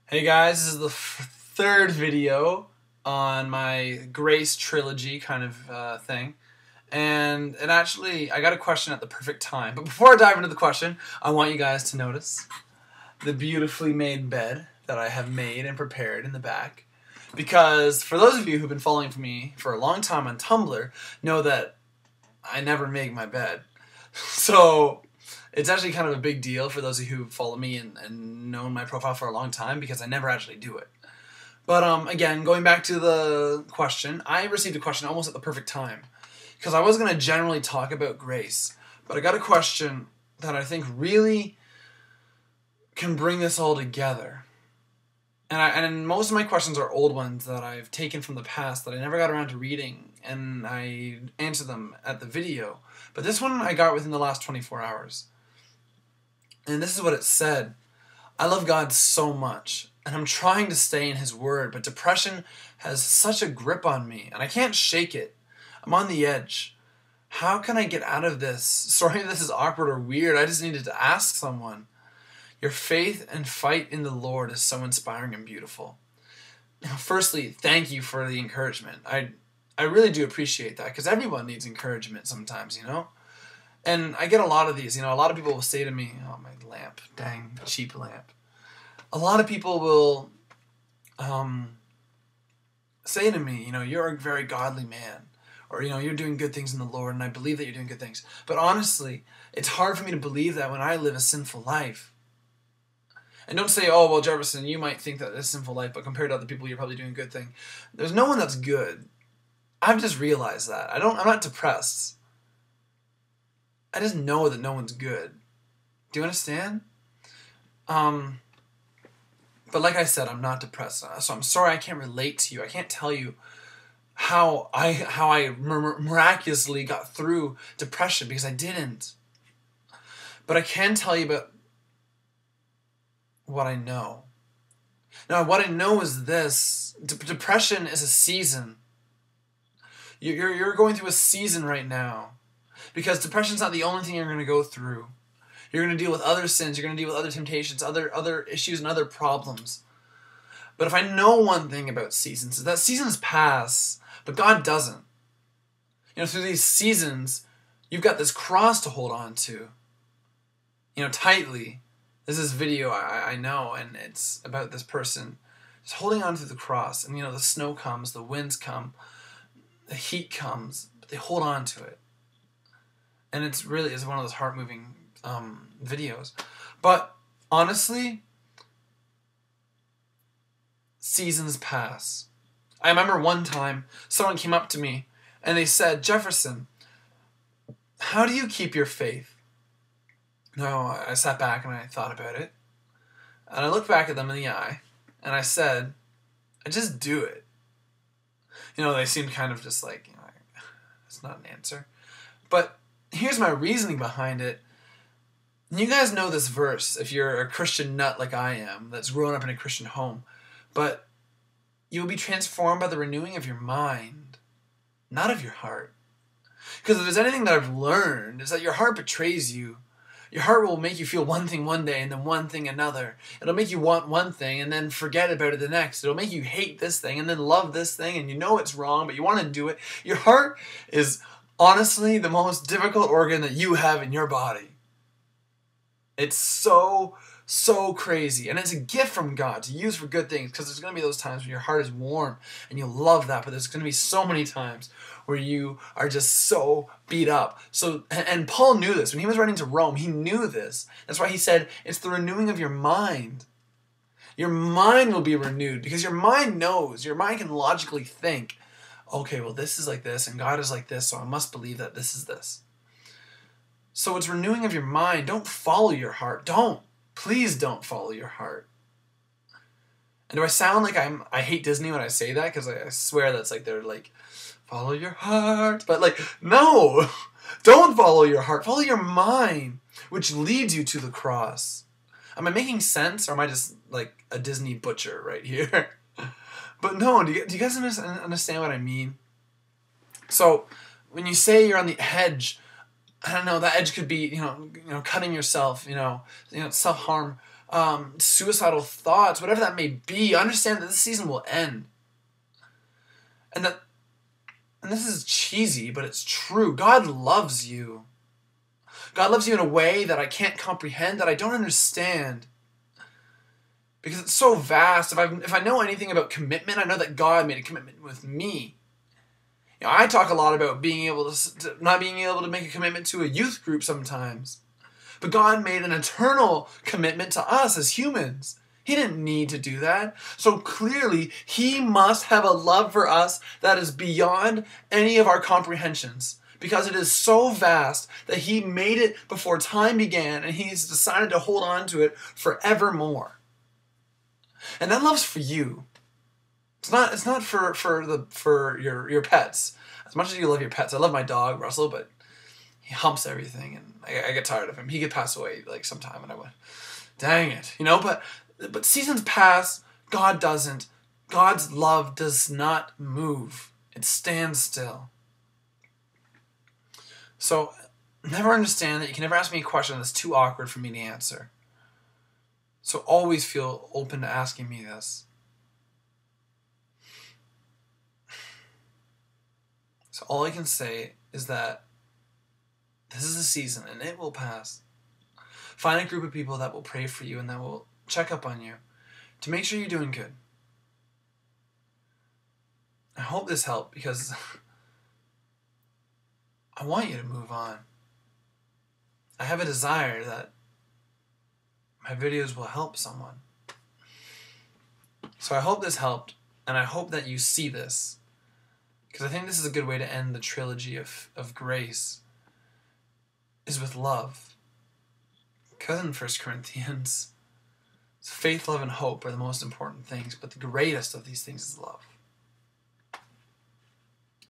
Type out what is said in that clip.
Hey guys, this is the third video on my Grace trilogy kind of thing. And actually, I got a question at the perfect time. But before I dive into the question, I want you guys to notice the beautifully made bed that I have made and prepared in the back. Because for those of you who've been following me for a long time on Tumblr, know that I never make my bed. So it's actually kind of a big deal for those of you who follow me and known my profile for a long time because I never actually do it. But again, going back to the question, I received a question almost at the perfect time because I was going to generally talk about grace, but I got a question that I think really can bring this all together. And most of my questions are old ones that I've taken from the past that I never got around to reading, and I answer them at the video. But this one I got within the last 24 hours. And this is what it said. I love God so much, and I'm trying to stay in His Word, but depression has such a grip on me, and I can't shake it. I'm on the edge. How can I get out of this? Sorry if this is awkward or weird. I just needed to ask someone. Your faith and fight in the Lord is so inspiring and beautiful. Firstly, thank you for the encouragement. I really do appreciate that because everyone needs encouragement sometimes, you know? And I get a lot of these. A lot of people will say to me, oh, my lamp, dang, cheap lamp. A lot of people will say to me, you're a very godly man. Or, you're doing good things in the Lord, and I believe that you're doing good things. But honestly, it's hard for me to believe that when I live a sinful life. And don't say, oh, well, Jefferson, you might think that it's a sinful life, but compared to other people, you're probably doing a good thing. There's no one that's good. I've just realized that. I'm not depressed. I just know that no one's good. Do you understand? But like I said, I'm not depressed. So I'm sorry I can't relate to you. I can't tell you how I miraculously got through depression because I didn't. But I can tell you about what I know. Now, what I know is this. Depression is a season. You're going through a season right now. Because depression's not the only thing you're going to go through. You're going to deal with other sins. You're going to deal with other temptations, other issues, and other problems. But if I know one thing about seasons, is that seasons pass, but God doesn't. Through these seasons, you've got this cross to hold on to. Tightly. There's this video I know, and it's about this person just holding on to the cross. And, the snow comes, the winds come, the heat comes, but they hold on to it. And it's one of those heart-moving videos. But honestly, seasons pass. I remember one time someone came up to me and they said, Jefferson, how do you keep your faith? No, I sat back and I thought about it. And I looked back at them in the eye and I said, I just do it. They seemed kind of just like, it's not an answer. But here's my reasoning behind it. You guys know this verse if you're a Christian nut like I am that's grown up in a Christian home. But you will be transformed by the renewing of your mind, not of your heart. Because if there's anything that I've learned, is that your heart betrays you. Your heart will make you feel one thing one day and then one thing another. It'll make you want one thing and then forget about it the next. It'll make you hate this thing and then love this thing, and you know it's wrong, but you want to do it. Your heart is honestly the most difficult organ that you have in your body. It's so crazy. And it's a gift from God to use for good things, because there's going to be those times when your heart is warm and you love that, but there's going to be so many times where you are just so beat up. And Paul knew this. When he was writing to Rome, he knew this. That's why he said, it's the renewing of your mind. Your mind will be renewed because your mind knows. Your mind can logically think, okay, well, this is like this and God is like this, so I must believe that this is this. So it's renewing of your mind. Don't follow your heart. Please don't follow your heart. And do I sound like I hate Disney when I say that? Because I swear that's like they're like, follow your heart. But no, don't follow your heart. Follow your mind, which leads you to the cross. Am I making sense, or am I just like a Disney butcher right here? But no, do you guys understand what I mean? So when you say you're on the edge, I don't know, that edge could be, cutting yourself, self-harm. suicidal thoughts, whatever that may be, understand that this season will end. And this is cheesy, but it's true. God loves you. God loves you in a way that I can't comprehend, that I don't understand. Because it's so vast. If I know anything about commitment, I know that God made a commitment with me. I talk a lot about being able to not being able to make a commitment to a youth group sometimes. But God made an eternal commitment to us as humans. He didn't need to do that. So clearly, He must have a love for us that is beyond any of our comprehensions. Because it is so vast that He made it before time began, and He's decided to hold on to it forevermore. And that love's for you. It's not for your pets. As much as you love your pets, I love my dog Russell, but he humps everything, and I get tired of him. He could pass away like sometime, and I went, dang it, But seasons pass. God doesn't. God's love does not move. It stands still. So never understand that you can never ask me a question that's too awkward for me to answer. So always feel open to asking me this. So all I can say is that this is a season and it will pass. Find a group of people that will pray for you and that will check up on you to make sure you're doing good. I hope this helped because I want you to move on. I have a desire that my videos will help someone. So I hope this helped, and I hope that you see this, because I think this is a good way to end the trilogy of grace, is with love. Because in 1 Corinthians, faith, love, and hope are the most important things, but the greatest of these things is love.